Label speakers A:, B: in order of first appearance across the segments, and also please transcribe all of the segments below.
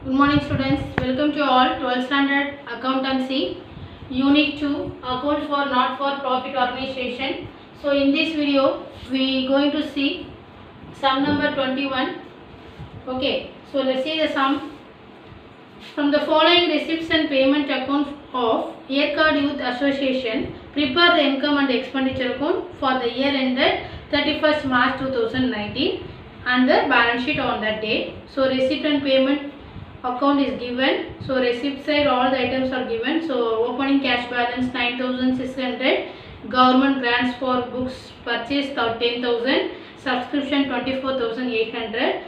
A: Good morning students, welcome to all 12th standard accountancy unit 2 accounts for not for profit organization. So in this video we going to see sum number 21. Okay, so let's see the sum. From the following receipts and payment accounts of Yerkad Youth Association, prepare the income and expenditure account for the year ended 31st March 2019 and the balance sheet on that date. So receipt and payment account is given. So receipt side all the items are given. So opening cash balance 9,600, government grants for books purchase 10,000, subscription 24,800,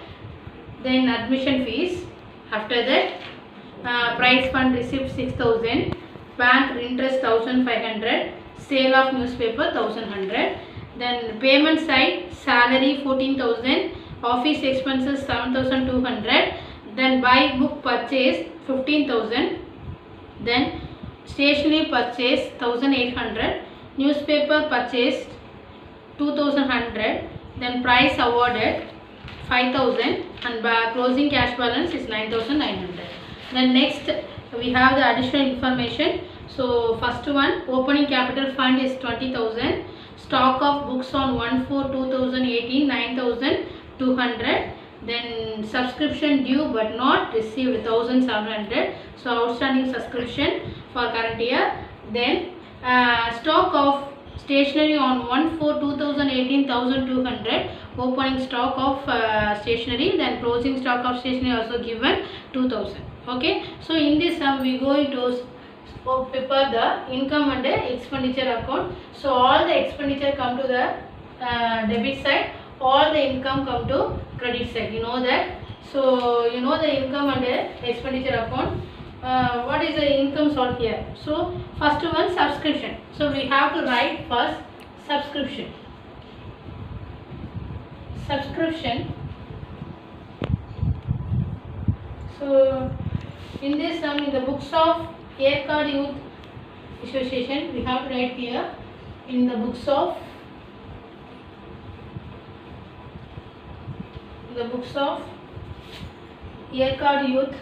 A: then admission fees. After that prize fund receipt 6,000, bank interest 1,500, sale of newspaper 1,100. Then payment side salary 14,000, office expenses 7,200. Then buy book purchase 15,000. Then stationery purchase 1,800, newspaper purchased 2,100. Then price awarded 5,000 and closing cash balance is 9,900. Then next we have the additional information. So first one, opening capital fund is 20,000, stock of books on 1/4/2018 9,200. Then subscription due but not received 1,700. So outstanding subscription for current year. Then stock of stationery on 1/4/2018 1,200, opening stock of stationery, then closing stock of stationery also given 2,000. Okay, so in this sum we going to prepare the income and expenditure account. So all the expenditure come to the debit side, all the income come to credit side, you know that. So you know the income and expenditure account. What is the income sort here? So first one, subscription. So we have to write first subscription. So in this sum, in the books of Yerkad Youth Association, we have to write here in the books of Yerkad Youth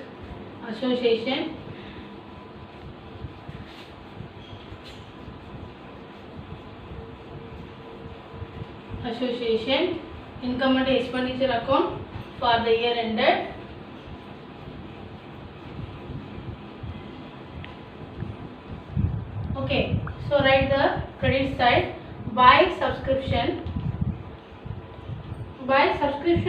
A: Association, income and expenditure account for the year ended. Okay, so write the credit side. By subscription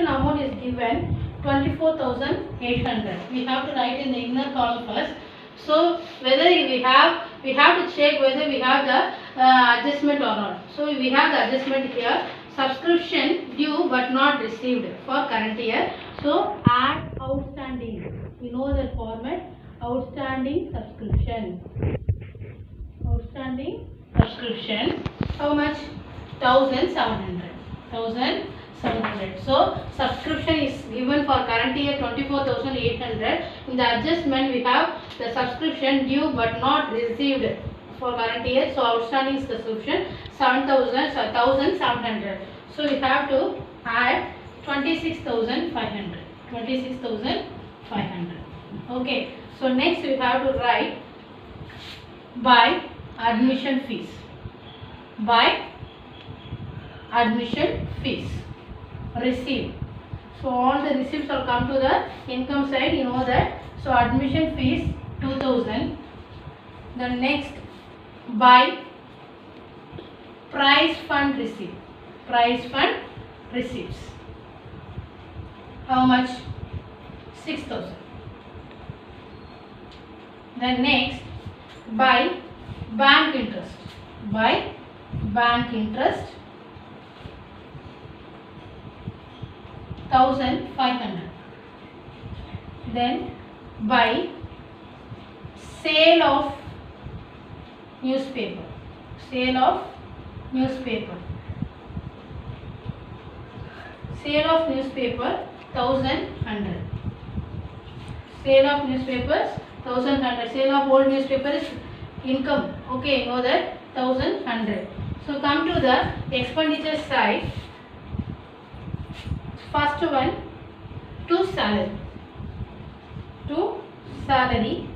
A: amount is given 24,800. We have to write in the inner column first. So whether we have to check whether we have the adjustment or not. So we have the adjustment here. Subscription due but not received for current year. So add outstanding. You know the format. Outstanding subscription. How much? 1,700. So subscription is given for current year 24,800. In the adjustment we have the subscription due but not received for current year. So outstanding subscription 1,700. So we have to add 26,500. Okay. So next we have to write by admission fees. Receive. So all the receipts will come to the income side, you know that. So admission fees 2,000. Then next by prize fund receipts. How much? 6,000. Then next by bank interest. 1,500. Then by sale of newspaper. 1,100. Sale of newspapers 1,100. Sale of old newspaper is income. Okay, know that. 1,100. So come to the expenditure side. First one, to salary. to salary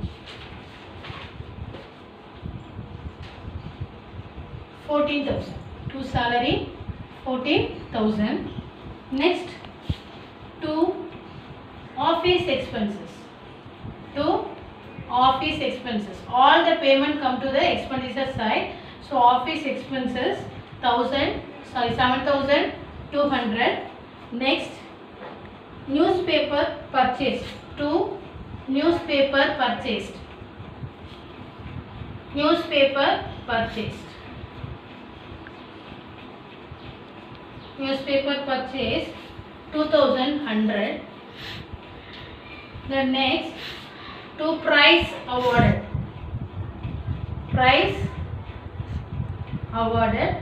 A: 14,000. To salary 14,000. Next, to office expenses. To office expenses. All the payment come to the expenditure side. So office expenses 7,200. Next, newspaper purchased. To newspaper purchased. Newspaper purchased. Newspaper purchase 2,100. Then next, to prize awarded. Prize awarded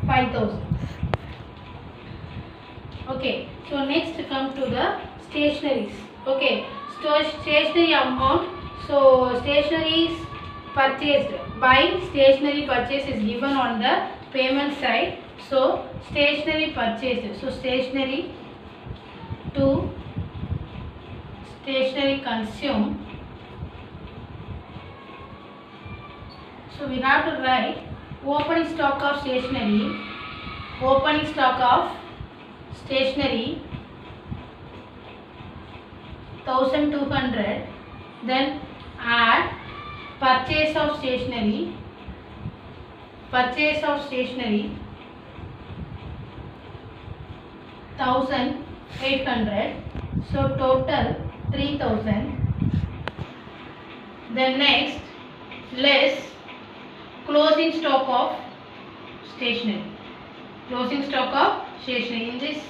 A: 5,000. Okay, so next come to the stationaries. Okay, so stationery amount. So stationaries purchased by stationery purchase is given on the payment side. So stationery purchased. So stationery to stationery consumed. So we have to write opening stock of stationery. Opening stock of stationery 1,200. Then add purchase of stationery. Purchase of stationery 1,800. So total 3,000. Then next, less closing stock of stationery. Closing stock of stationery.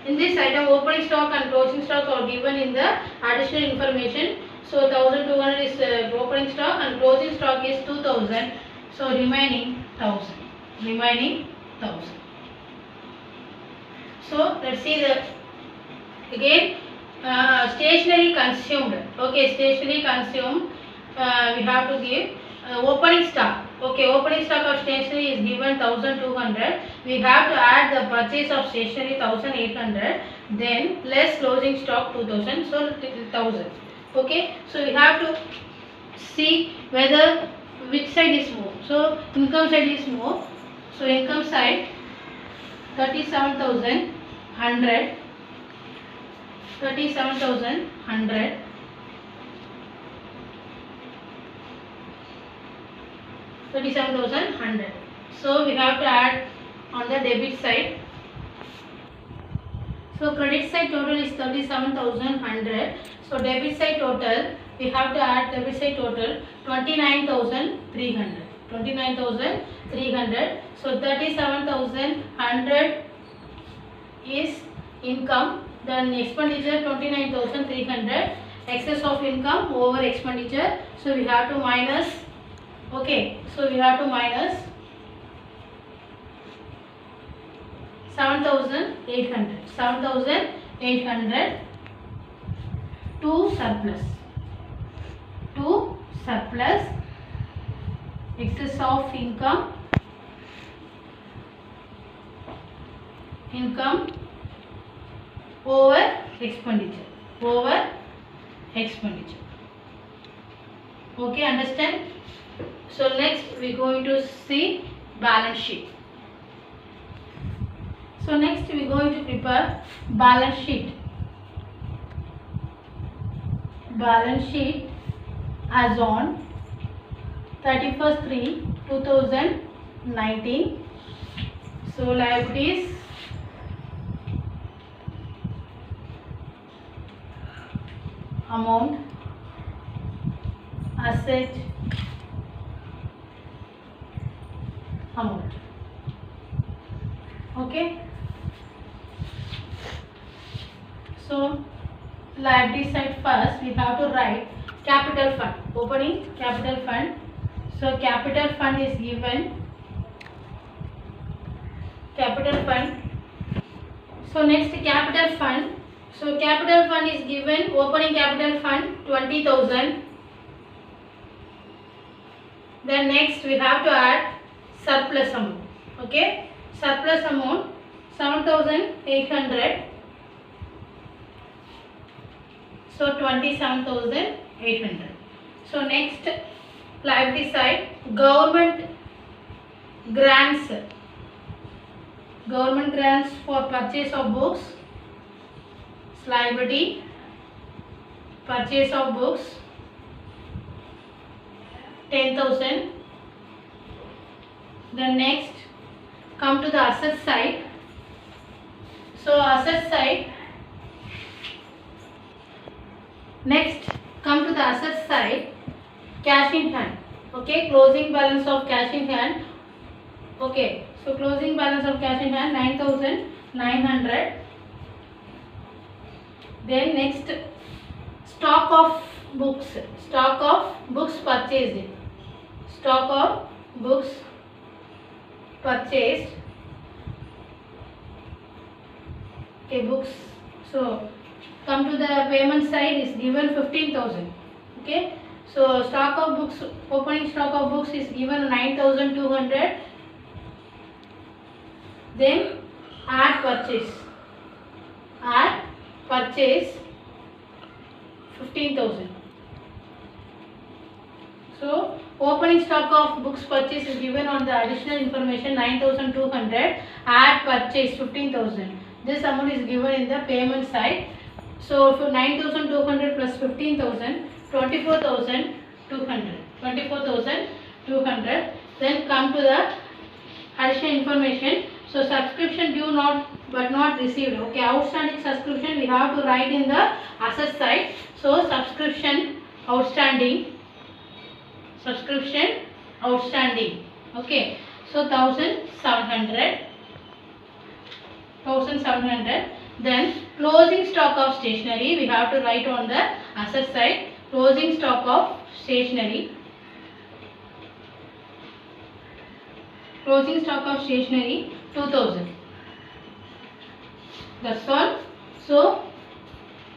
A: In this item, opening stock and closing stock are given in the additional information. So 1,200 is opening stock and closing stock is 2,000. So remaining 1,000. Remaining 1,000. So let's see the again stationery consumed. Okay, stationery consumed. We have to give opening stock. Okay, opening stock of stationery is given 1,200. We have to add the purchase of stationery 1,800. Then less closing stock 2,000. So 1,000. Okay, so we have to see whether which side is more. So income side is more. So income side 37,100. 37,100. So we have to add on the debit side. So credit side total is 37,100. So debit side total, we have to add debit side total 29,300. 29,300. So 37,100 is income. Then expenditure 29,300. Excess of income over expenditure. So we have to minus. Okay, so we have to minus 7,800. 7,800 to surplus. To surplus. Excess of income. Income over expenditure. Over expenditure. Okay, understand? So next we are going to see balance sheet. So next we are going to prepare balance sheet. Balance sheet as on 31st/3/2019. So liabilities, amount, asset, amount. Okay. So liability side first we have to write capital fund. Opening capital fund. So capital fund is given. Capital fund. So next capital fund. So capital fund is given. Opening capital fund 20,000. Then next we have to add surplus amount. Okay, surplus amount 7,800. So 27,800. So next liability side, government grants for purchase of books, liability, purchase of books 10,000. Then next come to the asset side. So asset side, next come to the asset side, cash in hand. Okay, closing balance of cash in hand. Okay, so closing balance of cash in hand 9,900. Then next, stock of books purchased. Stock of books purchased. Okay, books. So come to the payment side is given 15,000. Okay, so stock of books, opening stock of books is given 9,200. Then add purchase 15,000. So opening stock of books purchase is given on the additional information 9,200, add purchase 15,000. This amount is given in the payment side. So for 9,200 plus 15,000, 24,200. Then come to the additional information. So subscription due but not received. Okay, outstanding subscription we have to write in the asset side. So subscription outstanding. Okay, so 1,700. Then closing stock of stationery we have to write on the asset side. Closing stock of stationery. 2,000. That's all. So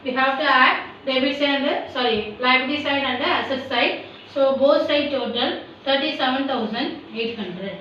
A: we have to add debit side and liability side and the asset side. So both side total 37,800.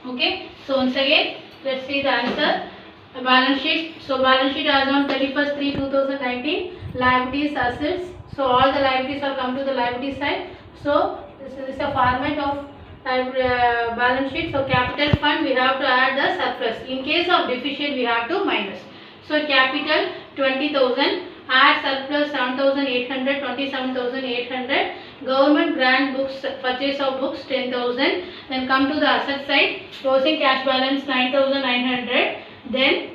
A: Okay. So once again, let's see the answer. The balance sheet. So balance sheet as on 31st/3/2019. Liabilities, assets. So all the liabilities are come to the liability side. So this is a format of balance sheet. So capital fund we have to add the surplus. In case of deficit we have to minus. So capital 20,000, add surplus 7,800, 27,800. Government grant books, purchase of books 10,000. Then come to the asset side, closing cash balance 9,900. Then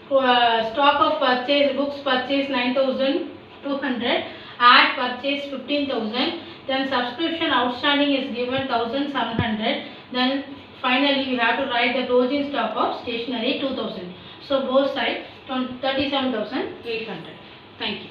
A: stock of purchase, books purchase 9,200, add purchase 15,000. Then subscription outstanding is given 1,700. Then finally we have to write the closing stock of stationery 2,000. So both sides 37,800. Thank you.